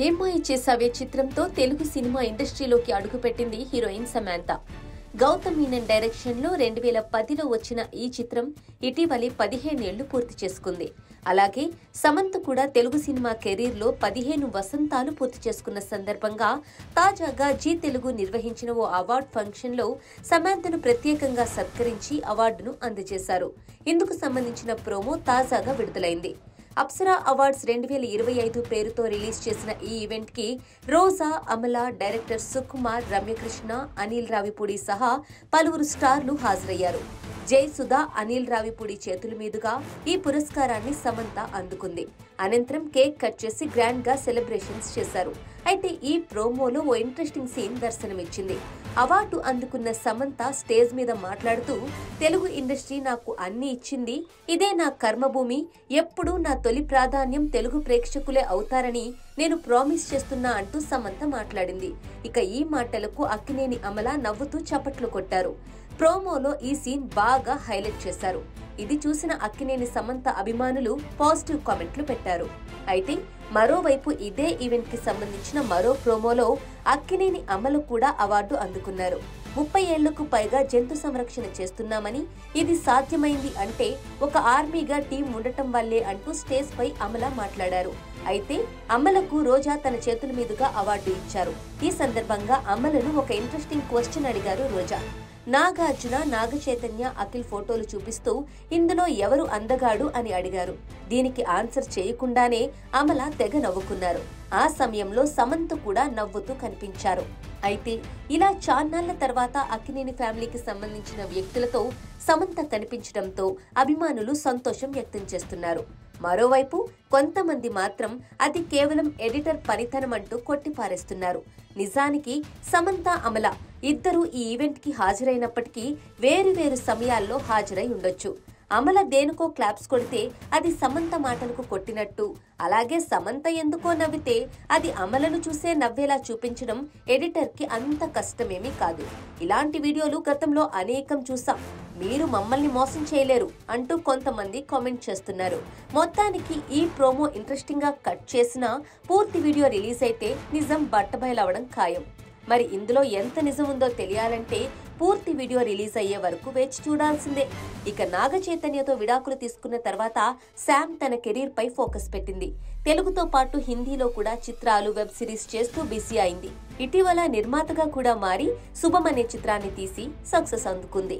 ఏమ్మాయి చేసావే చిత్రంతో తెలుగు సినిమా ఇండస్ట్రీలోకి అడుగుపెట్టింది హీరోయిన్ సమంత. గౌతమ్ మీనన్ డైరెక్షన్ లో 2010లో వచ్చిన ఈ చిత్రం ఇటీవలే 15 ఏళ్లు పూర్తి చేసుకుంది. అలాగే సమంత కూడా తెలుగు సినిమా కెరీర్ లో 15 వసంతాలు పూర్తి చేసుకున్న సందర్భంగా తాజాగా జీ తెలుగు నిర్వహించిన ఓ అవార్డు ఫంక్షన్ లో సమంతను ప్రత్యేకంగా సత్కరించి అవార్డును అందజేశారు. ఇందుకు సంబంధించిన ప్రోమో తాజాగా విడుదలైంది. అప్సరా అవార్డ్స్ 2025 పేరుతో రిలీజ్ చేసిన ఈ ఈవెంట్ కి రోజా, అమల, డైరెక్టర్ సుకుమార్, రమ్యకృష్ణ, అనిల్ రావిపూడి సహా పలువురు స్టార్లు హాజరయ్యారు. జయసుధ, అనిల్ రావిపూడి చేతుల మీదుగా ఈ పురస్కారాన్ని సమంత అందుకుంది. అనంతరం కేక్ కట్ చేసి గ్రాండ్ గా సెలబ్రేషన్స్ చేశారు. అయితే ఈ ప్రోమోలో ఓ ఇంట్రెస్టింగ్ సీన్ దర్శనమిచ్చింది. అవార్డు అందుకున్న సమంత స్టేజ్ మీద మాట్లాడుతూ, తెలుగు ఇండస్ట్రీ నాకు అన్ని ఇచ్చింది, ఇదే నా కర్మభూమి, ఎప్పుడూ నా తొలి ప్రాధాన్యం తెలుగు ప్రేక్షకులే అవుతారని నేను ప్రామిస్ చేస్తున్నా అంటూ సమంత మాట్లాడింది. ఇక ఈ మాటలకు అక్కినేని అమల నవ్వుతూ చప్పట్లు కొట్టారు. ప్రోమోలో ఈ సీన్ బాగా హైలైట్ చేశారు. ఇది చూసిన అక్కినేని సమంత అభిమానులు పాజిటివ్ కామెంట్లు పెట్టారు. అయితే మరోవైపు ఇదే ఈవెంట్ కి సంబంధించిన మరో ప్రోమోలో అక్కినేని అమల కూడా అవార్డు అందుకున్నారు. 30 ఏళ్లకు పైగా జంతు సంరక్షణ చేస్తున్నామని, ఇది సాధ్యమైంది అంటే ఒక ఆర్మీగా టీం ఉండటం వల్లే అంటూ స్టేజ్ పై అమల మాట్లాడారు. అయితే అమలకు రోజా తన చేతుల మీదుగా అవార్డు ఇచ్చారు. ఈ సందర్భంగా అమలను ఒక ఇంట్రెస్టింగ్ క్వశ్చన్ అడిగారు రోజా. నాగార్జున, నాగచైతన్య, అఖిల్ ఫోటోలు చూపిస్తూ ఇందులో ఎవరు అందగాడు అని అడిగారు. దీనికి ఆన్సర్ చేయకుండానే అమల తెగ నవ్వుకున్నారు. ఆ సమయంలో సమంత కూడా నవ్వుతూ కనిపించారు. అయితే ఇలా చాన్నాళ్ల తర్వాత అక్కినేని ఫ్యామిలీకి సంబంధించిన వ్యక్తులతో సమంత కనిపించడంతో అభిమానులు సంతోషం వ్యక్తం చేస్తున్నారు. మరోవైపు కొంతమంది మాత్రం అది కేవలం ఎడిటర్ పనితనం అంటూ కొట్టిపారేస్తున్నారు. నిజానికి సమంత, అమల ఇద్దరూ ఈ ఈవెంట్ కి హాజరైనప్పటికీ వేరు సమయాల్లో హాజరై ఉండొచ్చు. అమల దేనికో క్లాప్స్ కొడితే అది సమంత మాటలకు కొట్టినట్టు, అలాగే సమంత ఎందుకో నవ్వితే అది అమలను చూసే నవ్వేలా చూపించడం ఎడిటర్ కి అంత కష్టమేమీ కాదు. ఇలాంటి వీడియోలు గతంలో అనేకం చూసాం, మీరు మమ్మల్ని మోసం చేయలేరు అంటూ కొంతమంది కామెంట్ చేస్తున్నారు. మొత్తానికి ఈ ప్రోమో ఇంట్రెస్టింగ్ గా కట్ చేసినా పూర్తి వీడియో రిలీజ్ అయితే నిజం బట్టబయలవడం ఖాయం. మరి ఇందులో ఎంత నిజం ఉందో తెలియాలంటే పూర్తి వీడియో రిలీజ్ అయ్యే వరకు వేచి చూడాల్సిందే. ఇక నాగ చైతన్యతో విడాకులు తీసుకున్న తర్వాత శామ్ తన కెరీర్ పై ఫోకస్ పెట్టింది. తెలుగుతో పాటు హిందీలో కూడా చిత్రాలు, వెబ్ సిరీస్ చేస్తూ బిజీ అయింది. ఇటీవల నిర్మాతగా కూడా మారి శుభం అనే చిత్రాన్ని తీసి సక్సెస్ అందుకుంది.